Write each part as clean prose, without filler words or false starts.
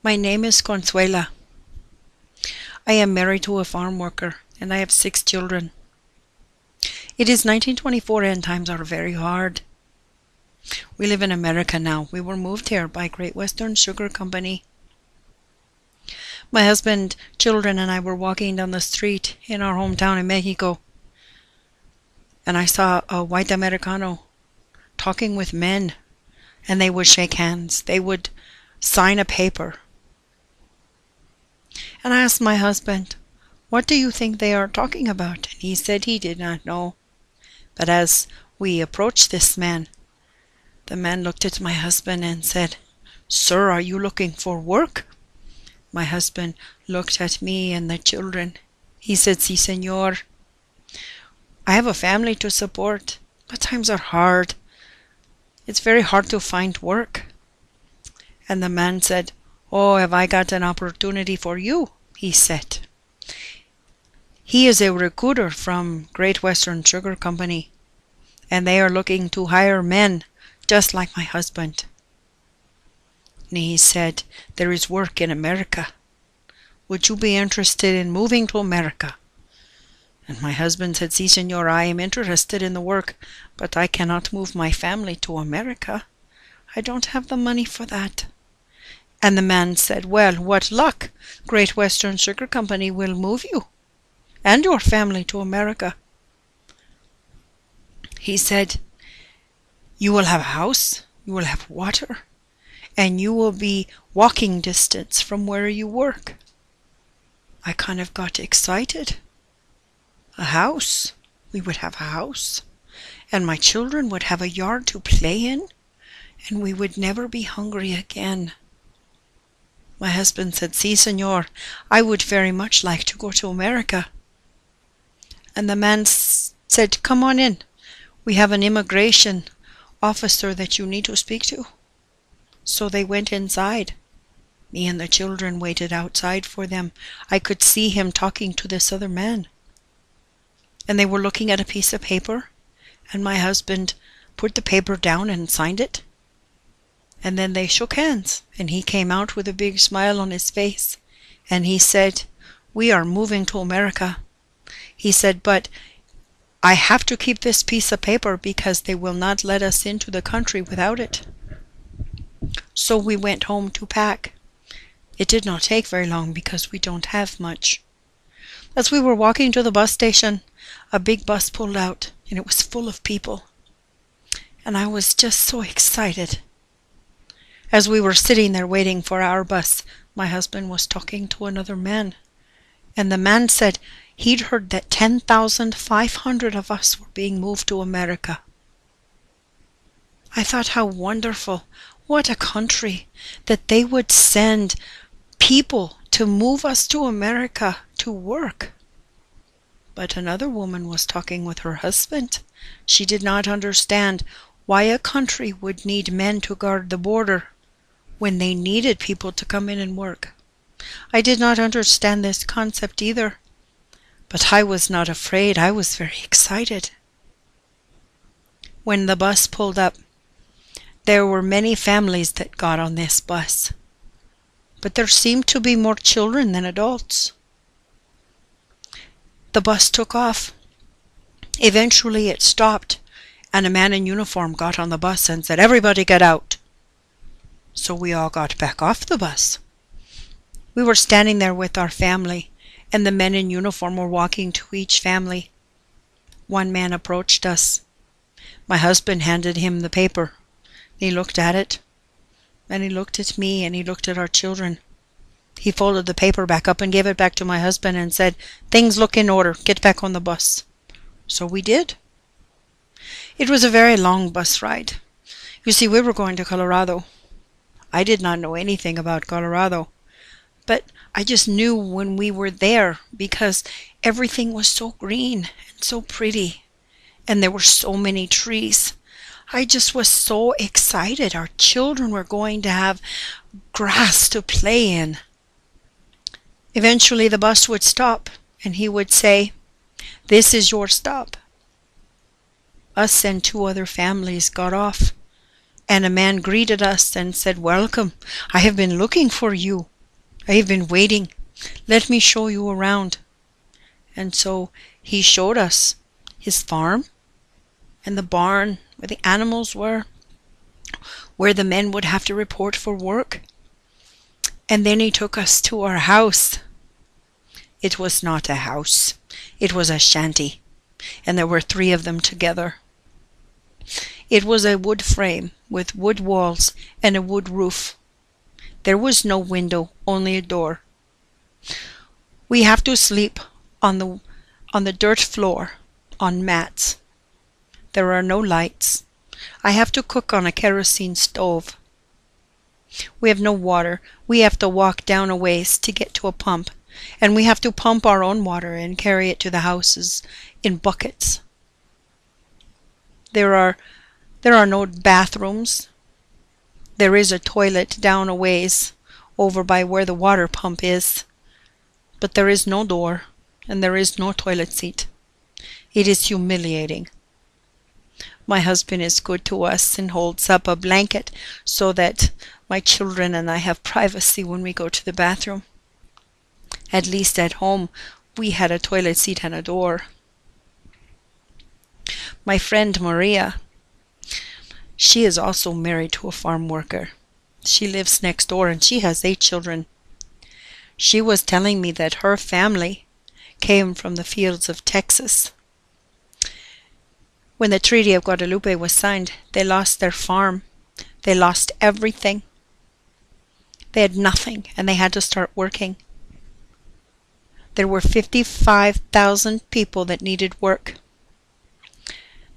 My name is Consuela. I am married to a farm worker, and I have 6 children. It is 1924 and times are very hard. We live in America now. We were moved here by Great Western Sugar Company. My husband, children, and I were walking down the street in our hometown in Mexico, and I saw a white Americano talking with men, and they would shake hands. They would sign a paper. And I asked my husband, "What do you think they are talking about?" And he said he did not know. But as we approached this man, the man looked at my husband and said, "Sir, are you looking for work?" My husband looked at me and the children. He said, "Sí, señor. I have a family to support, but times are hard. It's very hard to find work." And the man said, "Oh, have I got an opportunity for you?" he said. He is a recruiter from Great Western Sugar Company, and they are looking to hire men just like my husband. And he said, "There is work in America. Would you be interested in moving to America?" And my husband said, "Sí, señor, I am interested in the work, but I cannot move my family to America. I don't have the money for that." And the man said, "Well, what luck! Great Western Sugar Company will move you and your family to America." He said, "You will have a house, you will have water, and you will be walking distance from where you work." I kind of got excited. A house. We would have a house. And my children would have a yard to play in, and we would never be hungry again. My husband said, "Sí, señor, I would very much like to go to America." And the man said, "Come on in. We have an immigration officer that you need to speak to." So they went inside. Me and the children waited outside for them. I could see him talking to this other man. And they were looking at a piece of paper, and my husband put the paper down and signed it. And then they shook hands, and he came out with a big smile on his face, and he said, "We are moving to America." He said, "But I have to keep this piece of paper because they will not let us into the country without it." So we went home to pack. It did not take very long because we don't have much. As we were walking to the bus station, a big bus pulled out, and it was full of people. And I was just so excited. As we were sitting there waiting for our bus, my husband was talking to another man. And the man said he'd heard that 10,500 of us were being moved to America. I thought how wonderful, what a country, that they would send people to move us to America to work. But another woman was talking with her husband. She did not understand why a country would need men to guard the border when they needed people to come in and work. I did not understand this concept either, but I was not afraid. I was very excited. When the bus pulled up, there were many families that got on this bus, but there seemed to be more children than adults. The bus took off. Eventually it stopped, and a man in uniform got on the bus and said, "Everybody get out." So we all got back off the bus. We were standing there with our family, and the men in uniform were walking to each family. One man approached us. My husband handed him the paper. He looked at it, and he looked at me, and he looked at our children. He folded the paper back up and gave it back to my husband and said, "Things look in order. Get back on the bus." So we did. It was a very long bus ride. You see, we were going to Colorado. I did not know anything about Colorado, but I just knew when we were there because everything was so green and so pretty, and there were so many trees. I just was so excited. Our children were going to have grass to play in. Eventually the bus would stop, and he would say, "This is your stop." Us and 2 other families got off, and a man greeted us and said, "Welcome. I have been looking for you. I've been waiting. Let me show you around. And so he showed us his farm and the barn where the animals were, where the men would have to report for work. And then he took us to our house. It was not a house. It was a shanty. And there were 3 of them together. It was a wood frame with wood walls and a wood roof. There was no window, only a door. We have to sleep on the dirt floor, on mats. There are no lights. I have to cook on a kerosene stove. We have no water. We have to walk down a ways to get to a pump, and we have to pump our own water and carry it to the houses in buckets. There are no bathrooms. There is a toilet down a ways over by where the water pump is, but there is no door and there is no toilet seat. It is humiliating. My husband is good to us and holds up a blanket so that my children and I have privacy when we go to the bathroom. At least at home, we had a toilet seat and a door. My friend Maria, she is also married to a farm worker. She lives next door and she has 8 children. She was telling me that her family came from the fields of Texas. When the Treaty of Guadalupe was signed, they lost their farm. They lost everything. They had nothing and they had to start working. There were 55,000 people that needed work.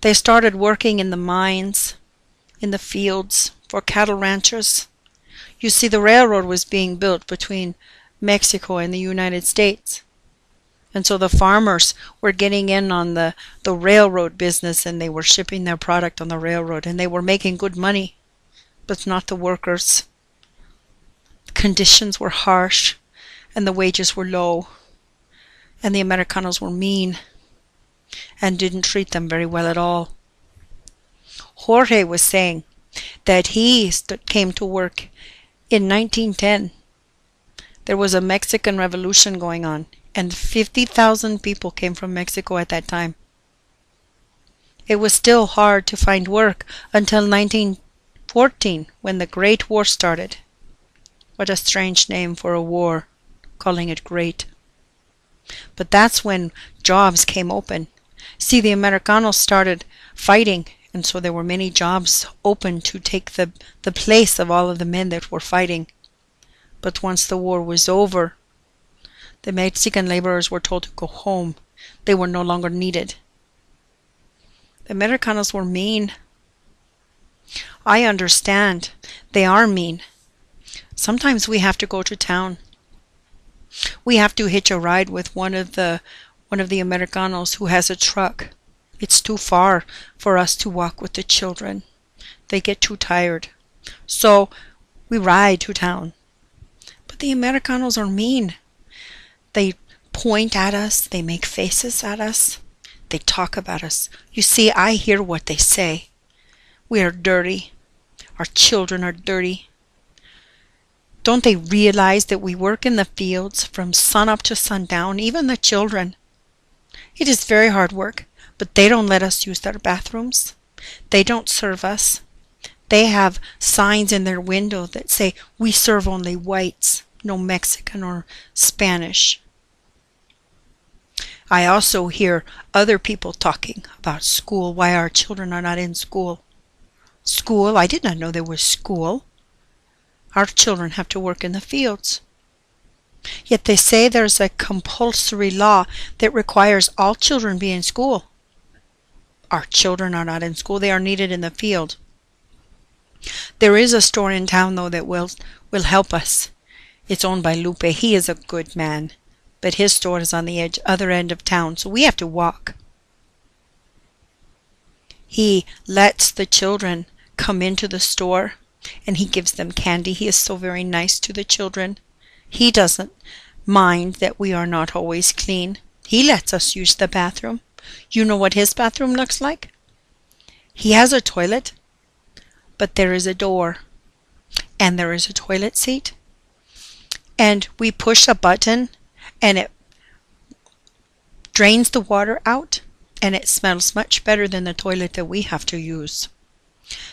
They started working in the mines, in the fields, for cattle ranchers. You see, the railroad was being built between Mexico and the United States. And so the farmers were getting in on the railroad business, and they were shipping their product on the railroad, and they were making good money, but not the workers. Conditions were harsh, and the wages were low, and the Americanos were mean and didn't treat them very well at all. Jorge was saying that he came to work in 1910. There was a Mexican Revolution going on, and 50,000 people came from Mexico at that time. It was still hard to find work until 1914, when the Great War started. What a strange name for a war, calling it great. But that's when jobs came open. See, the Americanos started fighting, and so there were many jobs open to take the place of all of the men that were fighting. But once the war was over, the Mexican laborers were told to go home. They were no longer needed. The Americanos were mean. I understand. They are mean. Sometimes we have to go to town. We have to hitch a ride with one of the Americanos who has a truck. It's too far for us to walk with the children. They get too tired. So we ride to town. But the Americanos are mean. They point at us. They make faces at us. They talk about us. You see, I hear what they say. We are dirty. Our children are dirty. Don't they realize that we work in the fields from sun up to sundown, even the children? It is very hard work, but they don't let us use their bathrooms. They don't serve us. They have signs in their window that say, "We serve only whites, no Mexican or Spanish." I also hear other people talking about school, why our children are not in school. School? I did not know there was school. Our children have to work in the fields. Yet they say there's a compulsory law that requires all children be in school. Our children are not in school. They are needed in the field. There is a store in town, though, that will help us. It's owned by Lupe. He is a good man, but his store is on the other end of town, so we have to walk. He lets the children come into the store, and he gives them candy. He is so very nice to the children. He doesn't mind that we are not always clean. He lets us use the bathroom. You know what his bathroom looks like? He has a toilet, but there is a door, and there is a toilet seat, and we push a button and it drains the water out, and it smells much better than the toilet that we have to use.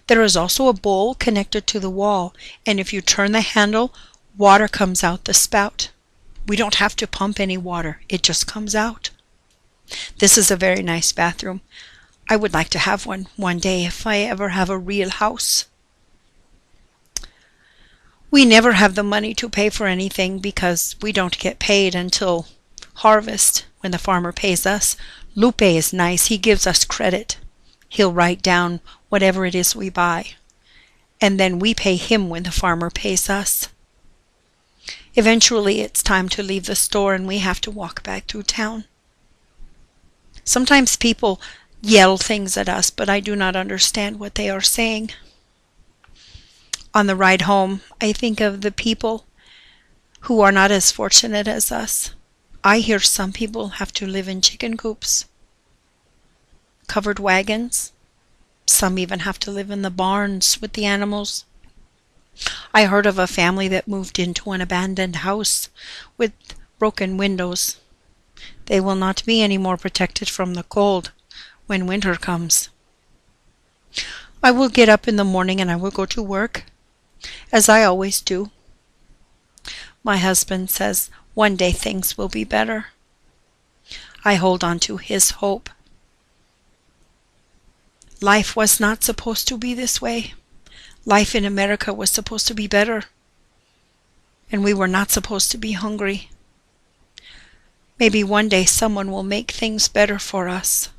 There is also a bowl connected to the wall, and if you turn the handle, water comes out the spout. We don't have to pump any water, it just comes out. This is a very nice bathroom. I would like to have one day if I ever have a real house. We never have the money to pay for anything because we don't get paid until harvest when the farmer pays us. Lupe is nice. He gives us credit. He'll write down whatever it is we buy, and then we pay him when the farmer pays us. Eventually it's time to leave the store and we have to walk back through town. Sometimes people yell things at us, but I do not understand what they are saying. On the ride home, I think of the people who are not as fortunate as us. I hear some people have to live in chicken coops, covered wagons. Some even have to live in the barns with the animals. I heard of a family that moved into an abandoned house with broken windows. They will not be any more protected from the cold when winter comes. I will get up in the morning and I will go to work, as I always do. My husband says one day things will be better. I hold on to his hope. Life was not supposed to be this way. Life in America was supposed to be better, and we were not supposed to be hungry. Maybe one day someone will make things better for us.